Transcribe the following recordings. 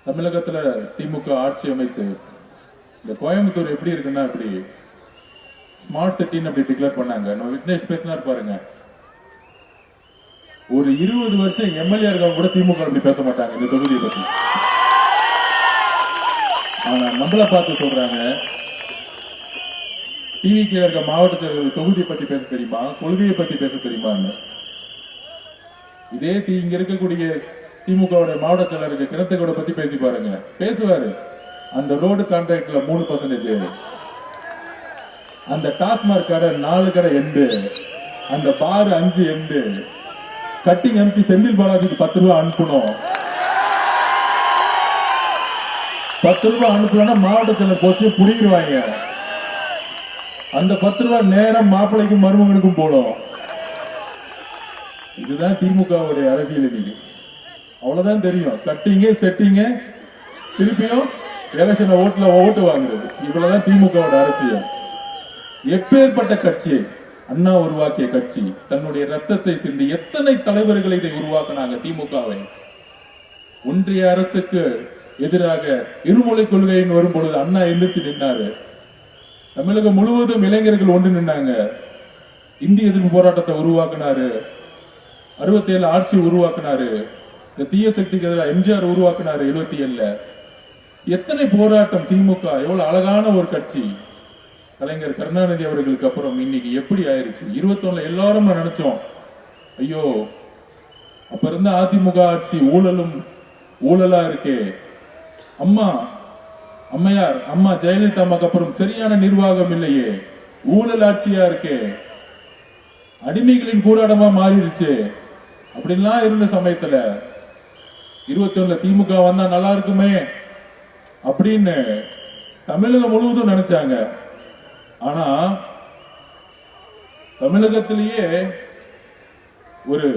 தமிழகத்துல திமுக ஆட்சி அமைத்து இந்த கோயம்புத்தூர் எப்படி இருக்குன்னா இப்படி ஸ்மார்ட் சிட்டின்னு அப்படி டிக்ளேர் பண்ணாங்க. நம்ம விக்னேஷ் பேசினார் பாருங்க, ஒரு 20 வருஷம் எம்எல்ஏ இருக்கவங்க கூட திமுக அப்படி பேச மாட்டாங்க இந்த தொகுதியை பத்தி. ஆனா நம்மள பார்த்து சொல்றாங்க, டிவிக்கு இருக்க மாவட்ட செயலர் தொகுதியை பத்தி பேச தெரியுமா, கொள்கையை பத்தி பேச தெரியுமான்னு. இதே இங்க இருக்கக்கூடிய திமுக மாவட்ட செயலருக்கு கிணத்துக்கோட பத்தி பேசி பாருங்க, பேசுவாரு. அந்த ரோடு கான்ட்ராக்ட்ல 3%, அந்த டாஸ்மாக் கடை 4 கடை எண்டு, அந்த பார் 5 எண்டு, கட்டிங் எம்டி செந்தில் பாலாஜிக்கு 10 ரூபாய் அனுப்பணும். 10 ரூபாய் அனுப்பலன்னா மாவட்ட செயலர் போஸ்ட் புடிங்கிடுவாங்க. அந்த 10 ரூபாய் நேரம் மாப்பிள்ளைக்கும் மருமகனுக்கும் போடும். இதுதான் திமுகவுடைய அரசியல். இன்னைக்கு அவ்வளவுதான் தெரியும். கட்டிங்க செட்டிங்க, திருப்பியும் எலெக்ஷன் ஓட்டு வாங்குறது, இவ்வளவுதான் திமுகவோட அரசியல். எப்பேற்பட்ட கட்சி அண்ணா உருவாக்கிய கட்சி, தன்னுடைய ரத்தத்தை சிந்தி எத்தனை தலைவர்களை இதை உருவாக்கினாங்க திமுகவை. ஒன்றிய அரசுக்கு எதிராக இருமொழி கொள்கைன்னு வரும் பொழுது அண்ணா எந்திரிச்சு நின்னாரு. தமிழகம் முழுவதும் இளைஞர்கள் ஒன்று நின்னாங்க. இந்திய எதிர்ப்பு போராட்டத்தை உருவாக்கினாரு. 67 ஆட்சி உருவாக்கினாரு. இந்த தீய சக்திக்கு எதிராக எம்ஜிஆர் உருவாக்கினாரு 77. எத்தனை போராட்டம் திமுக, எவ்வளவு அழகான ஒரு கட்சி. கலைஞர் கருணாநிதி அவர்களுக்கு அப்புறம் இன்னைக்கு எப்படி ஆயிருச்சு. 21 எல்லாரும் நினைச்சோம், ஐயோ அப்ப இருந்த அதிமுக ஆட்சி ஊழலா இருக்கே, அம்மையார் அம்மா ஜெயலலிதாவுக்கு அப்புறம் சரியான நிர்வாகம் இல்லையே, ஊழல் ஆட்சியா இருக்கே, அடிமைகளின் கூடாரமா மாறிடுச்சு அப்படின்லாம் இருந்த சமயத்துல 21 திமுக வந்தா நல்லா இருக்குமே அப்படின்னு தமிழகம் முழுவதும் நினைச்சாங்க. ஆனா தமிழகத்திலேயே ஒரு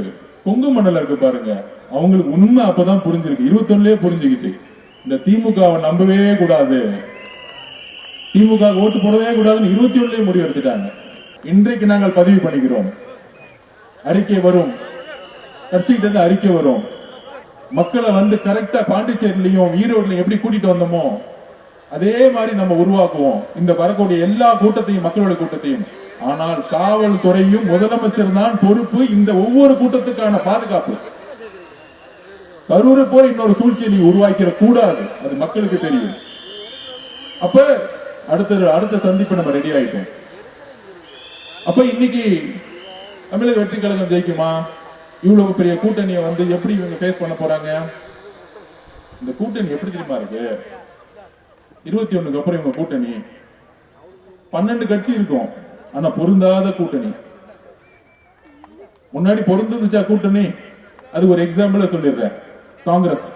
கொங்கு மண்டலம் இருக்கு பாருங்க, அவங்களுக்கு உண்மை அப்பதான் புரிஞ்சிருக்கு. 21 புரிஞ்சுக்கிச்சு, இந்த திமுகவை நம்பவே கூடாது, திமுக ஓட்டு போடவே கூடாதுன்னு 21 முடிவு எடுத்துட்டாங்க. இன்றைக்கு நாங்கள் பதிவு பண்ணிக்கிறோம். அறிக்கை வரும், கட்சிக்கிட்ட இருந்து அறிக்கை வரும். மக்களை வந்து கரெக்டா பாண்டிச்சேரியிலையும் ஈரோட்லயும் எப்படி கூட்டிட்டு வந்தோமோ அதே மாதிரி நம்ம உருவாக்குவோம் இந்த வரக்கூடிய எல்லா கூட்டத்தையும், மக்களுடைய கூட்டத்தையும். ஆனால் காவல்துறையும் முதலமைச்சர் தான் பொறுப்பு. இந்த ஒவ்வொரு கூட்டத்துக்கான பாதுகாப்பு கரூரை போல இன்னொரு சூழ்ச்சியை நீ உருவாக்கிற கூடாது, அது மக்களுக்கு தெரியும். அப்ப அடுத்த சந்திப்பு நம்ம ரெடி ஆயிட்டோம். அப்ப இன்னைக்கு தமிழக வெற்றி கழகம் ஜெயிக்குமா? இவ்வளவு பெரிய கூட்டணியை வந்து எப்படி இவங்க ஃபேஸ் பண்ண போறாங்க? இந்த கூட்டணி எப்படி தெரியுமா இருக்கு? 21க்கு அப்புறம் இவங்க கூட்டணி 12 கட்சி இருக்கும், ஆனா பொருந்தாத கூட்டணி. முன்னாடி பொருந்துச்சா கூட்டணி? அது ஒரு எக்ஸாம்பிள் சொல்லிடுறேன். காங்கிரஸ்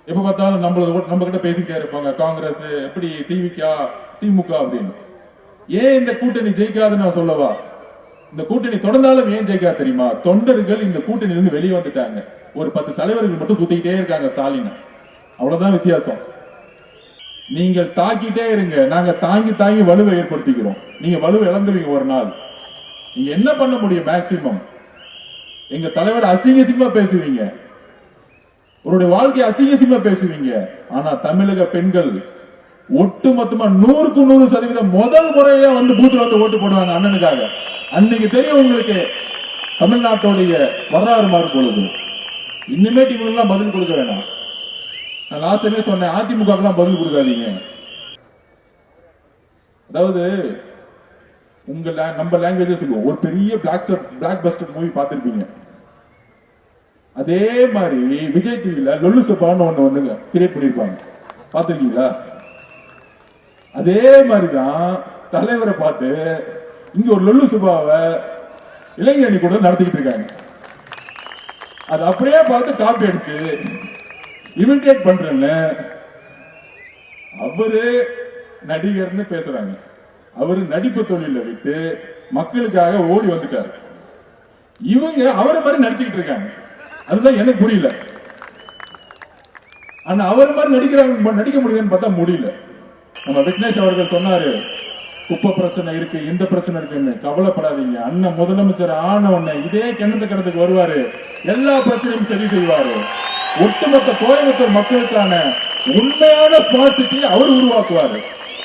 எப்ப பார்த்தாலும் நம்ம கிட்ட பேசிக்கிட்டே இருப்பாங்க, காங்கிரஸ் எப்படி திமுக அப்படின்னு. ஏன் இந்த கூட்டணி ஜெயிக்காதுன்னு நான் சொல்லவா? இந்த கூட்டணி தொடர்ந்தாலும் ஏன் ஜெயிக்கா தெரியுமா? தொண்டர்கள் இந்த கூட்டணி இருந்து வெளியே வந்துட்டாங்க. ஒரு 10 தலைவர்கள் மட்டும் சுத்திக்கிட்டே இருக்காங்க ஸ்டாலின். அவ்வளவுதான் வித்தியாசம். நீங்கள் தாக்கிட்டே இருங்க, நாங்க தாங்கி வலுவை ஏற்படுத்திக்கிறோம். நீங்க வலுவை இழந்துருவீங்க ஒரு நாள். நீங்க என்ன பண்ண முடியும்? மேக்சிமம் எங்க தலைவர் அசிங்கமா பேசுவீங்க, உங்களுடைய வாழ்க்கை அசிங்கமா பேசுவீங்க. ஆனா தமிழக பெண்கள் ஒட்டுமொத்தமா 100க்கு 100% முதல் முறையா வந்து பூத்துல வந்து ஓட்டு போடுவாங்க அண்ணனுக்காக. அன்னைக்கு தெரியும் உங்களுக்கு தமிழ்நாட்டுடைய வரலாறு மாறும் பொழுது. இனிமேட்டு இவங்க பதில் கொடுக்க வேணாம். நான் லாஸ்டமே சொன்னேன், அதிமுக பதில் கொடுக்காதீங்க. அதாவது நம்ம லாங்குவேஜ் சொல்லுவோம், ஒரு பெரிய பிளாக் பஸ்டர் மூவி பார்த்திருப்பீங்க. அதே மாதிரி விஜய் டிவில லொல்லு சபான்னு ஒண்ணு கிரியேட் பண்ணிருப்பாங்க, பார்த்திருக்கீங்களா? அதே மாதிரிதான் தலைவரை பார்த்து இங்க ஒரு லொல்லு சபாவை இளைஞரணி கூட நடத்திக்கிட்டு இருக்காங்க. அது அப்படியே பார்த்து காப்பி அடிச்சு இமிட்டேட் பண்றேன்னு அவரு நடிகர்னு பேசுறாங்க. அவரு நடிப்பு தொழில விட்டு மக்களுக்காக ஓடி வந்துட்டாரு. இவங்க அவரை மாதிரி நடிச்சுக்கிட்டு இருக்காங்க. அதுதான் எனக்கு புரியல. ஆனா அவரை மாதிரி நடிக்க முடியுதுன்னு பார்த்தா முடியல. நம்ம விக்னேஷ் அவர்கள் சொன்னாரு, குப்பை பிரச்சனை இருக்கு, இந்த பிரச்சனை இருக்குன்னு. கவலைப்படாதீங்க, அண்ணன் முதலமைச்சர் ஆன உடனே இதே கிணத்து கடத்துக்கு வருவாரு, எல்லா பிரச்சனையும் சரி செய்வாரு. ஒட்டுமொத்த கோயம்புத்தூர் மக்களுக்கான உண்மையான ஸ்மார்ட் சிட்டியை அவர் உருவாக்குவாரு.